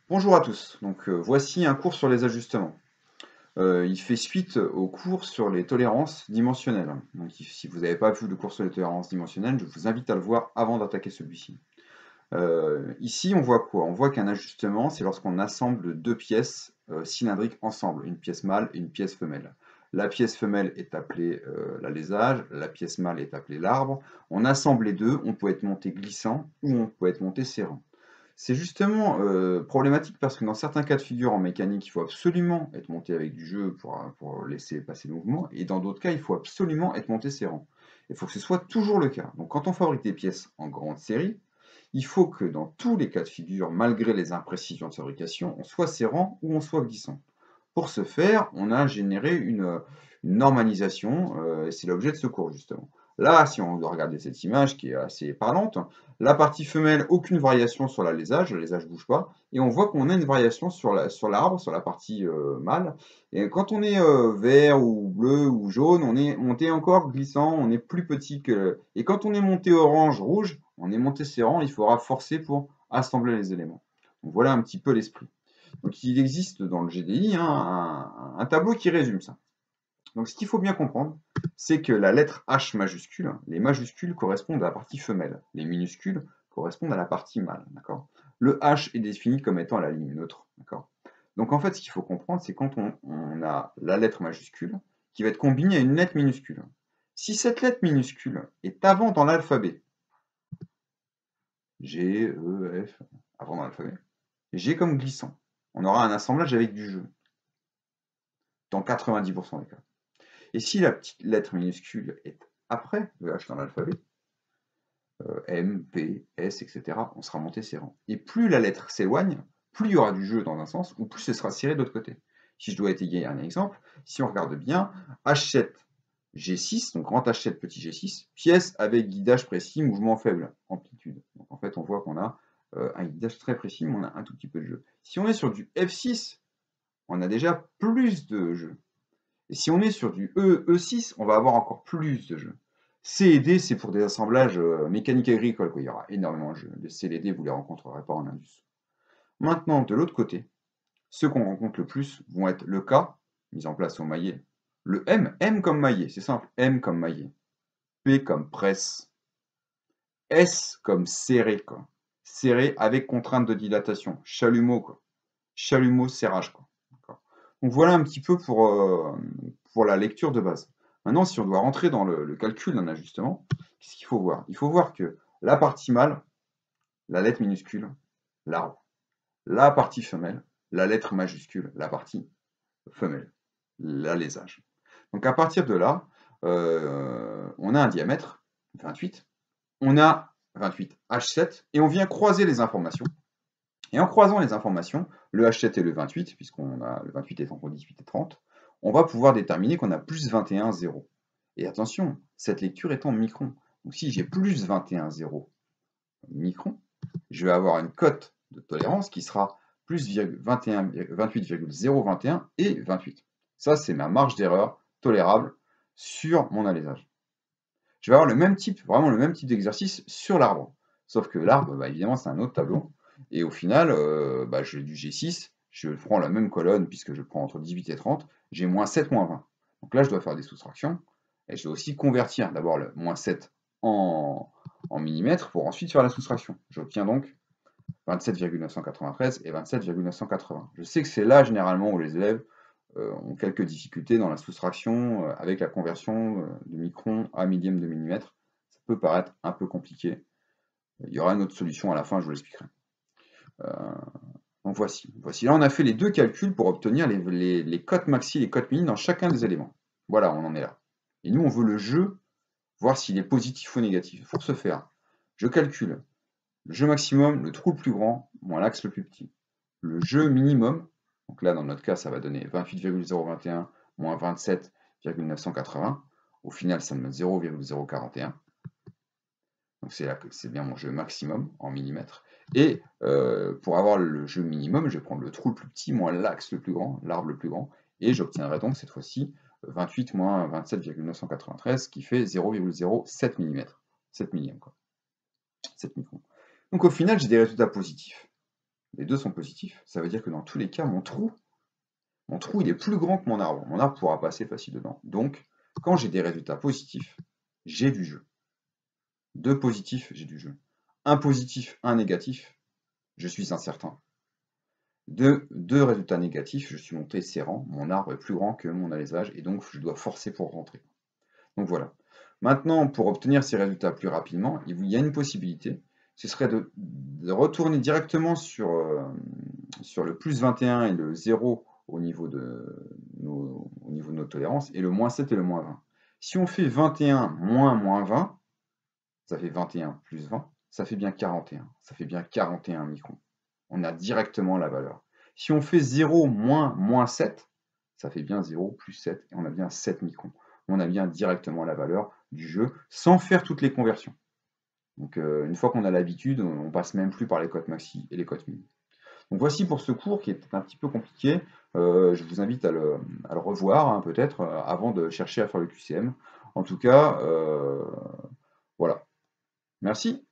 Bonjour à tous, voici un cours sur les ajustements. Il fait suite au cours sur les tolérances dimensionnelles. Donc, si vous n'avez pas vu le cours sur les tolérances dimensionnelles, je vous invite à le voir avant d'attaquer celui-ci. Ici, on voit quoi? On voit qu'un ajustement, c'est lorsqu'on assemble deux pièces cylindriques ensemble, une pièce mâle et une pièce femelle. La pièce femelle est appelée l'alésage, la pièce mâle est appelée l'arbre. On assemble les deux, on peut être monté glissant ou on peut être monté serrant. C'est justement problématique parce que dans certains cas de figure en mécanique, il faut absolument être monté avec du jeu pour laisser passer le mouvement, et dans d'autres cas, il faut absolument être monté serrant. Il faut que ce soit toujours le cas. Donc quand on fabrique des pièces en grande série, il faut que dans tous les cas de figure, malgré les imprécisions de fabrication, on soit serrant ou on soit glissant. Pour ce faire, on a généré une normalisation, et c'est l'objet de ce cours justement. Là, si on doit regarder cette image qui est assez parlante, la partie femelle, aucune variation sur l'alésage ne bouge pas, et on voit qu'on a une variation sur l'arbre, sur la partie mâle. Et quand on est vert ou bleu ou jaune, on est monté encore glissant, on est plus petit que... Et quand on est monté orange, rouge, on est monté serrant, il faudra forcer pour assembler les éléments. Donc voilà un petit peu l'esprit. Donc il existe dans le GDI un tableau qui résume ça. Donc ce qu'il faut bien comprendre, c'est que la lettre H majuscule, les majuscules correspondent à la partie femelle, les minuscules correspondent à la partie mâle. Le H est défini comme étant la ligne neutre. Donc en fait, ce qu'il faut comprendre, c'est quand on a la lettre majuscule qui va être combinée à une lettre minuscule. Si cette lettre minuscule est avant dans l'alphabet, G, E, F, avant dans l'alphabet, G comme glissant, on aura un assemblage avec du jeu, dans 90% des cas. Et si la petite lettre minuscule est après le H dans l'alphabet, M, P, S, etc., on sera monté serrant. Et plus la lettre s'éloigne, plus il y aura du jeu dans un sens, ou plus ce sera serré de l'autre côté. Si je dois étayer un exemple, si on regarde bien, H7, G6, donc grand H7, petit G6, pièce avec guidage précis, mouvement faible, amplitude. Donc en fait, on voit qu'on a un guidage très précis, mais on a un tout petit peu de jeu. Si on est sur du F6, on a déjà plus de jeu. Et si on est sur du E6, on va avoir encore plus de jeux. C et D, c'est pour des assemblages mécaniques agricoles, quoi. Il y aura énormément de jeux. Les C et les D, vous ne les rencontrerez pas en Indus. Maintenant, de l'autre côté, ceux qu'on rencontre le plus vont être le K, mis en place au maillet, le M, M comme maillet, c'est simple, M comme maillet, P comme presse, S comme serré, quoi. Serré avec contrainte de dilatation, chalumeau, quoi. Chalumeau, serrage, quoi. Donc voilà un petit peu pour la lecture de base. Maintenant, si on doit rentrer dans le calcul d'un ajustement, qu'est-ce qu'il faut voir? Il faut voir que la partie mâle, la lettre minuscule, l'arbre. La partie femelle, la lettre majuscule, la partie femelle, l'alésage. Donc à partir de là, on a un diamètre, 28, on a 28 H7, et on vient croiser les informations. Et en croisant les informations, le H7 et le 28, puisqu'on a le 28 est entre 18 et 30, on va pouvoir déterminer qu'on a plus 21, 0. Et attention, cette lecture est en micron. Donc si j'ai plus 21, 0 micron, je vais avoir une cote de tolérance qui sera plus 28,021 et 28. Ça, c'est ma marge d'erreur tolérable sur mon alésage. Je vais avoir le même type, vraiment le même type d'exercice sur l'arbre. Sauf que l'arbre, bah, évidemment, c'est un autre tableau. Et au final, j'ai du G6, je prends la même colonne, puisque je prends entre 18 et 30, j'ai moins 7, moins 20. Donc là, je dois faire des soustractions, et je dois aussi convertir d'abord le moins 7 en millimètres, pour ensuite faire la soustraction. J'obtiens donc 27,993 et 27,980. Je sais que c'est là, généralement, où les élèves ont quelques difficultés dans la soustraction avec la conversion de micron à millième de millimètre. Ça peut paraître un peu compliqué. Il y aura une autre solution à la fin, je vous l'expliquerai. Donc voici. Là, on a fait les deux calculs pour obtenir les cotes maxi et les cotes mini dans chacun des éléments. Voilà, on en est là. Et nous, on veut le jeu, voir s'il est positif ou négatif. Pour ce faire, je calcule le jeu maximum, le trou le plus grand, moins l'axe le plus petit. Le jeu minimum, donc là, dans notre cas, ça va donner 28,021 moins 27,980. Au final, ça me donne 0,041. Donc c'est bien mon jeu maximum en millimètres. Et pour avoir le jeu minimum, je vais prendre le trou le plus petit moins l'axe le plus grand, l'arbre le plus grand, et j'obtiendrai donc cette fois-ci 28 moins 27,993, qui fait 0,07 mm. 7 millièmes, quoi. 7 microns. Donc au final, j'ai des résultats positifs. Les deux sont positifs. Ça veut dire que dans tous les cas, mon trou, il est plus grand que mon arbre. Mon arbre pourra passer facile dedans. Donc, quand j'ai des résultats positifs, j'ai du jeu. Deux positifs, j'ai du jeu. Un positif, un négatif, je suis incertain. Deux résultats négatifs, je suis monté serrant. Mon arbre est plus grand que mon alésage et donc je dois forcer pour rentrer. Donc voilà. Maintenant, pour obtenir ces résultats plus rapidement, il y a une possibilité. Ce serait de retourner directement sur le plus 21 et le 0 au niveau de nos tolérances, et le moins 7 et le moins 20. Si on fait 21 moins moins 20, ça fait 21 plus 20, ça fait bien 41. Ça fait bien 41 microns. On a directement la valeur. Si on fait 0 moins moins 7, ça fait bien 0 plus 7, et on a bien 7 microns. On a bien directement la valeur du jeu, sans faire toutes les conversions. Donc une fois qu'on a l'habitude, on passe même plus par les cotes maxi et les cotes min. Donc voici pour ce cours qui est un petit peu compliqué. Je vous invite à le revoir hein, peut-être avant de chercher à faire le QCM. En tout cas, voilà. Merci.